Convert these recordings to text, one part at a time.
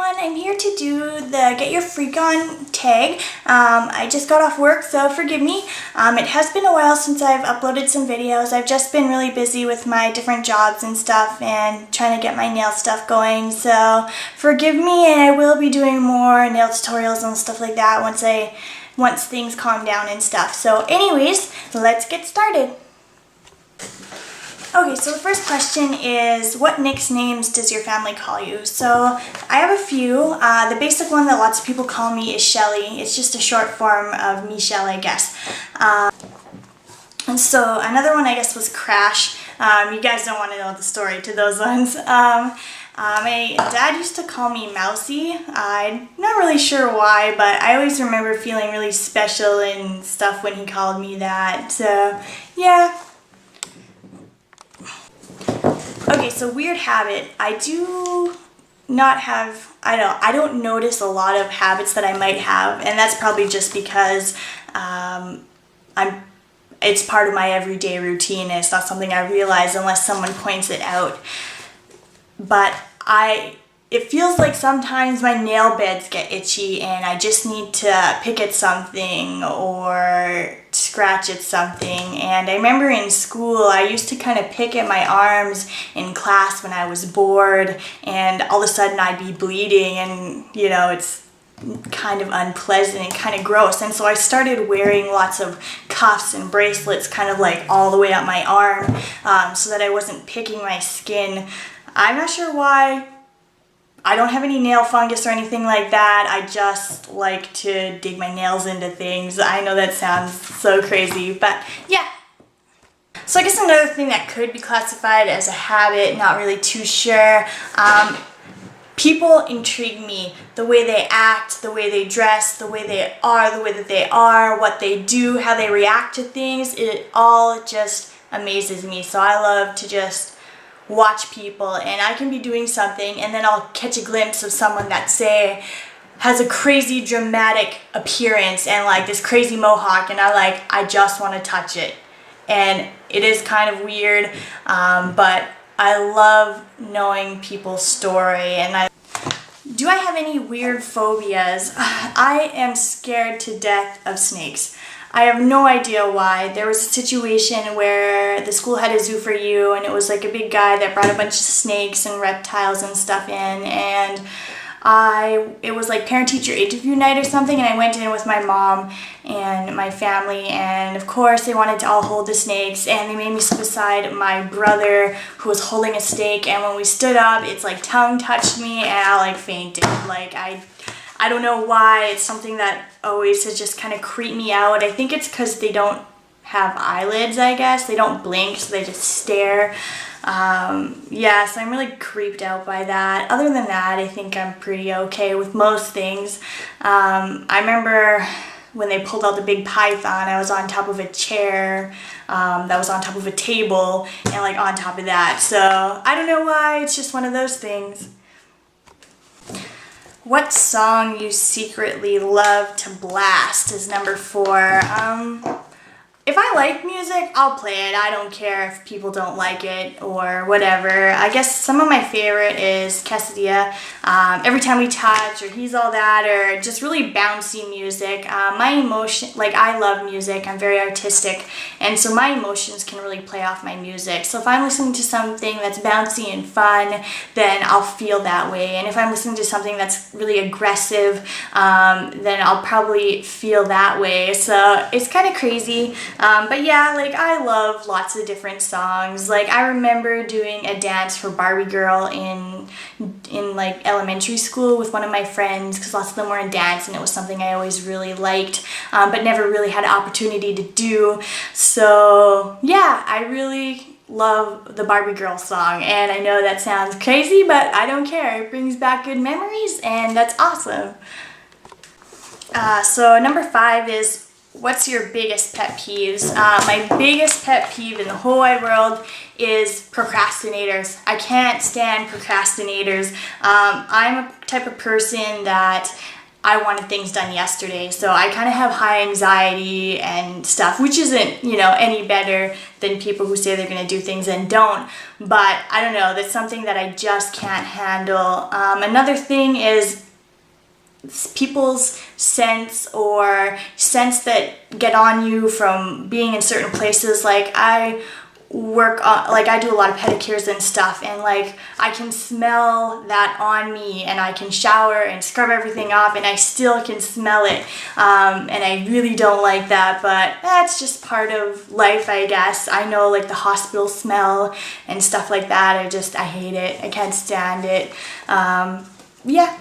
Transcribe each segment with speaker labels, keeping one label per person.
Speaker 1: everyone, I'm here to do the Get Your Freak On tag. I just got off work, so forgive me. It has been a while since I've uploaded some videos. I've just been really busy with my different jobs and stuff and trying to get my nail stuff going, so forgive me, and I will be doing more nail tutorials and stuff like that once things calm down and stuff. So anyways, let's get started. Okay, so the first question is, what nicknames does your family call you? So I have a few. The basic one that lots of people call me is Shelly. It's just a short form of Michelle, I guess. And so another one, I guess, was Crash. You guys don't want to know the story to those ones. My dad used to call me Mousy. I'm not really sure why, but I always remember feeling really special and stuff when he called me that. So yeah. Okay, so weird habit. I don't notice a lot of habits that I might have, and that's probably just because it's part of my everyday routine, and it's not something I realize unless someone points it out. But it feels like sometimes my nail beds get itchy and I just need to pick at something or scratch at something. And I remember in school I used to kind of pick at my arms in class when I was bored, and all of a sudden I'd be bleeding, and you know, it's kind of unpleasant and kind of gross. And so I started wearing lots of cuffs and bracelets kind of like all the way up my arm, so that I wasn't picking my skin. I'm not sure why. I don't have any nail fungus or anything like that. I just like to dig my nails into things. I know that sounds so crazy, but yeah. So I guess another thing that could be classified as a habit, not really too sure. People intrigue me. The way they act, the way they dress, the way they are, the way that they are, what they do, how they react to things. It all just amazes me. So I love to just watch people, and I can be doing something and then I'll catch a glimpse of someone that, say, has a crazy dramatic appearance and like this crazy mohawk, and I just want to touch it. And it is kind of weird, but I love knowing people's story. And do I have any weird phobias? I am scared to death of snakes. I have no idea why. There was a situation where the school had a zoo for you, and it was like a big guy that brought a bunch of snakes and reptiles and stuff in, and it was like parent-teacher interview night or something, and I went in with my mom and my family, and of course they wanted to all hold the snakes, and they made me sit beside my brother who was holding a snake, and when we stood up, its like tongue touched me and I like fainted. Like I don't know why. It's something that always has just kind of creeped me out. I think it's because they don't have eyelids, I guess. They don't blink, so they just stare. Yeah, so I'm really creeped out by that. Other than that, I think I'm pretty okay with most things. I remember when they pulled out the big python, I was on top of a chair that was on top of a table and like on top of that. So I don't know why. It's just one of those things. What song you secretly love to blast is number 4. If I like music, I'll play it. I don't care if people don't like it or whatever. I guess some of my favorite is Quesadilla, Every Time We Touch, or He's All That, or just really bouncy music. I love music. I'm very artistic, and so my emotions can really play off my music. So if I'm listening to something that's bouncy and fun, then I'll feel that way. And if I'm listening to something that's really aggressive, then I'll probably feel that way. So it's kind of crazy. But yeah, like I love lots of different songs. Like I remember doing a dance for Barbie Girl in like elementary school with one of my friends, because lots of them were in dance and it was something I always really liked, but never really had an opportunity to do. So yeah, I really love the Barbie Girl song, and I know that sounds crazy, but I don't care. It brings back good memories, and that's awesome. So number 5 is, what's your biggest pet peeves? My biggest pet peeve in the whole wide world is procrastinators. I can't stand procrastinators. I'm a type of person that I wanted things done yesterday. So I kind of have high anxiety and stuff, which isn't, you know, any better than people who say they're going to do things and don't. But I don't know, that's something that I just can't handle. Another thing is people's scents or scents that get on you from being in certain places. Like I do a lot of pedicures and stuff, and like I can smell that on me, and I can shower and scrub everything off and I still can smell it, and I really don't like that, but that's just part of life, I guess. I know, like the hospital smell and stuff like that, I hate it. I can't stand it. Yeah.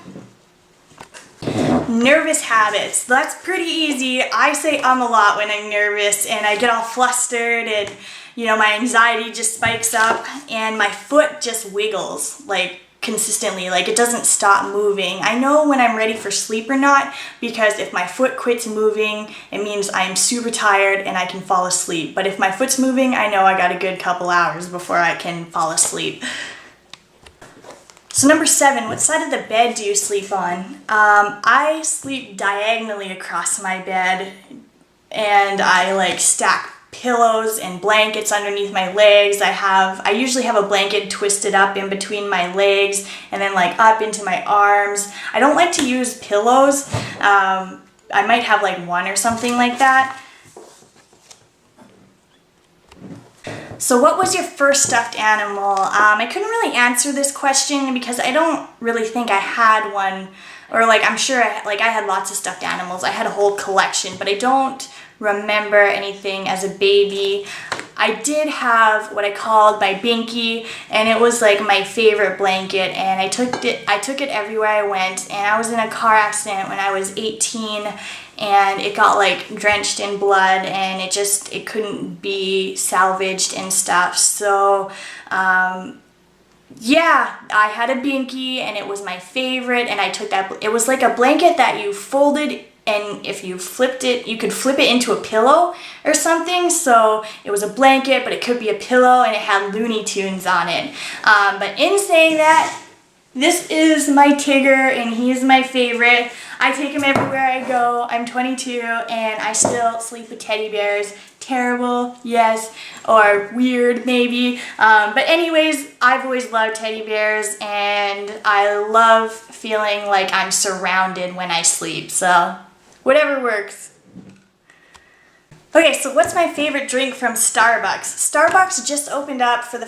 Speaker 1: Nervous habits. That's pretty easy. I say a lot when I'm nervous, and I get all flustered, and you know, my anxiety just spikes up, and my foot just wiggles like consistently, like it doesn't stop moving. I know when I'm ready for sleep or not, because if my foot quits moving, it means I'm super tired and I can fall asleep. But if my foot's moving, I know I got a good couple hours before I can fall asleep. So number 7, what side of the bed do you sleep on? I sleep diagonally across my bed, and I like stack pillows and blankets underneath my legs. I usually have a blanket twisted up in between my legs and then like up into my arms. I don't like to use pillows. I might have like one or something like that. So what was your first stuffed animal? I couldn't really answer this question because I don't really think I had one, or like I'm sure I had lots of stuffed animals. I had a whole collection, but I don't remember anything as a baby. I did have what I called my binky, and it was like my favorite blanket, and I took it everywhere I went. And I was in a car accident when I was 18, and it got like drenched in blood, and it couldn't be salvaged and stuff. So yeah, I had a binky, and it was my favorite, and I took that. It was like a blanket that you folded, and if you flipped it, you could flip it into a pillow or something. So it was a blanket, but it could be a pillow, and it had Looney Tunes on it. But in saying that, this is my Tigger, and he's my favorite. I take him everywhere I go. I'm 22, and I still sleep with teddy bears. Terrible, yes, or weird, maybe. But anyways, I've always loved teddy bears, and I love feeling like I'm surrounded when I sleep. So whatever works. Okay, so what's my favorite drink from Starbucks? Starbucks just opened up for the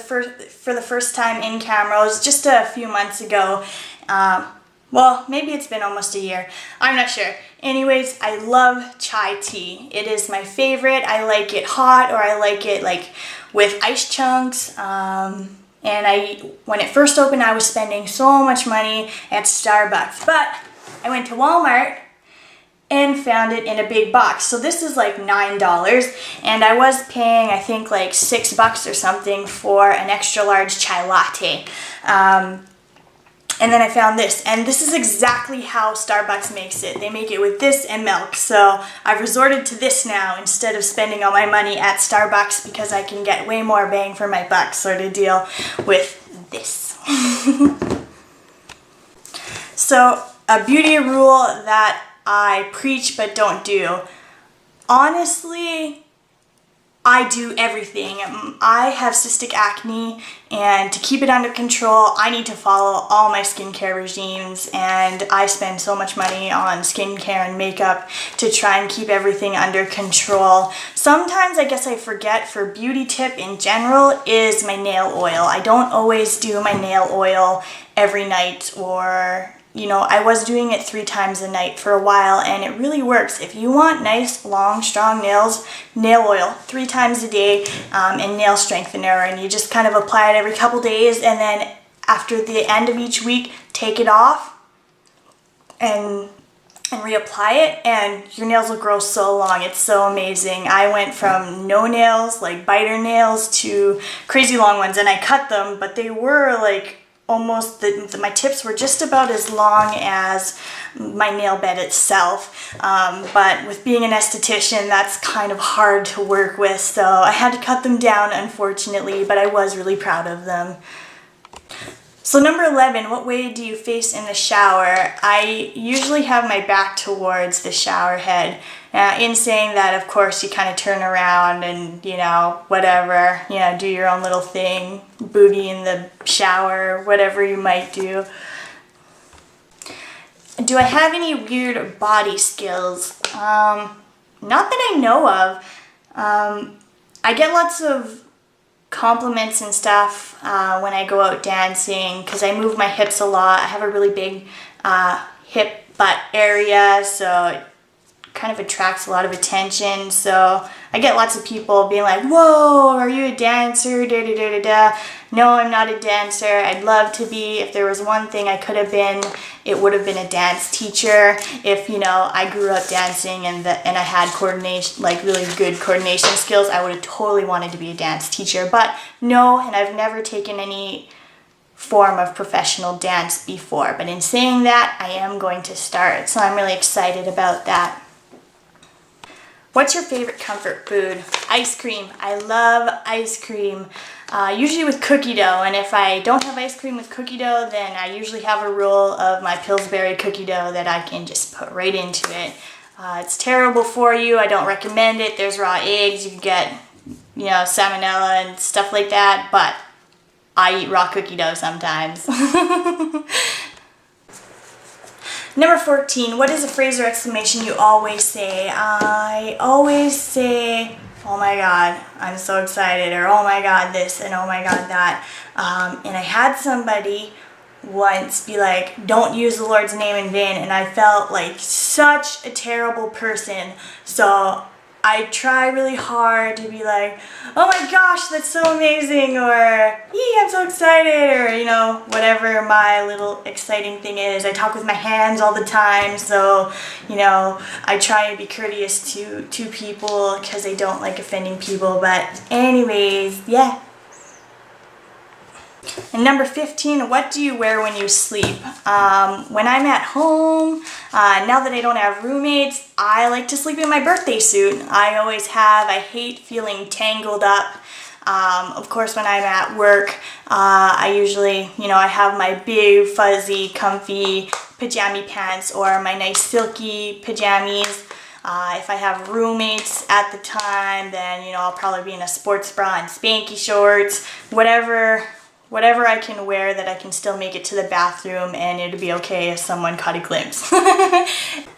Speaker 1: first time in Camrose just a few months ago. Well, maybe it's been almost a year. I'm not sure. Anyways, I love chai tea. It is my favorite. I like it hot, or I like it like with ice chunks. And when it first opened, I was spending so much money at Starbucks. But I went to Walmart and found it in a big box. So this is like $9, and I was paying, I think, like $6 or something for an extra large chai latte. And then I found this, and this is exactly how Starbucks makes it. They make it with this and milk. So I've resorted to this now instead of spending all my money at Starbucks, because I can get way more bang for my buck sort of deal with this. So a beauty rule that I preach but don't do. Honestly, I do everything. I have cystic acne, and to keep it under control, I need to follow all my skincare regimes, and I spend so much money on skincare and makeup to try and keep everything under control. Sometimes I guess I forget. For beauty tip in general is my nail oil. I don't always do my nail oil every night, or you know, I was doing it 3 times a night for a while, and it really works. If you want nice, long, strong nails, nail oil 3 times a day, and nail strengthener, and you just kind of apply it every couple days, and then after the end of each week, take it off and reapply it, and your nails will grow so long. It's so amazing. I went from no nails, like biter nails, to crazy long ones, and I cut them, but they were like almost, my tips were just about as long as my nail bed itself. But with being an esthetician, that's kind of hard to work with, so I had to cut them down, unfortunately, but I was really proud of them. So number 11, what way do you face in the shower? I usually have my back towards the shower head. In saying that, of course, you kind of turn around and, whatever, do your own little thing, booty in the shower, whatever you might do. Do I have any weird body skills? Not that I know of. I get lots of compliments and stuff when I go out dancing because I move my hips a lot. I have a really big hip butt area, so it kind of attracts a lot of attention. So I get lots of people being like, "Whoa, are you a dancer?" Da, da, da, da, da. No, I'm not a dancer. I'd love to be. If there was one thing I could have been, it would have been a dance teacher. If I grew up dancing and I had coordination, like really good coordination skills, I would have totally wanted to be a dance teacher. But no, and I've never taken any form of professional dance before. But in saying that, I am going to start, so I'm really excited about that. What's your favorite comfort food? Ice cream. I love ice cream, usually with cookie dough. And if I don't have ice cream with cookie dough, then I usually have a roll of my Pillsbury cookie dough that I can just put right into it. It's terrible for you. I don't recommend it. There's raw eggs. You can get, salmonella and stuff like that. But I eat raw cookie dough sometimes. Number 14, what is a phrase or exclamation you always say? I always say, "Oh my God, I'm so excited," or "Oh my God, this," and "Oh my God, that." And I had somebody once be like, "Don't use the Lord's name in vain," and I felt like such a terrible person. So I try really hard to be like, "Oh my gosh, that's so amazing," or I'm so excited, or whatever my little exciting thing is. I talk with my hands all the time, so I try to be courteous to people because I don't like offending people. But anyways, yeah. And number 15, what do you wear when you sleep? When I'm at home, now that I don't have roommates, I like to sleep in my birthday suit. I always have. I hate feeling tangled up. Of course, when I'm at work, I usually, I have my big, fuzzy, comfy pajama pants or my nice silky pajamas. If I have roommates at the time, then, I'll probably be in a sports bra and spanky shorts, whatever I can wear that I can still make it to the bathroom and it'd be okay if someone caught a glimpse. I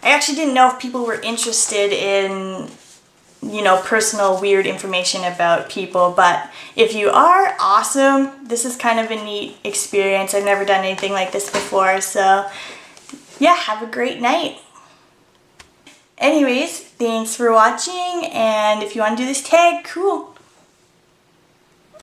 Speaker 1: actually didn't know if people were interested in, personal weird information about people, but if you are, awesome. This is kind of a neat experience. I've never done anything like this before, so yeah, have a great night. Anyways, thanks for watching, and if you want to do this tag, cool.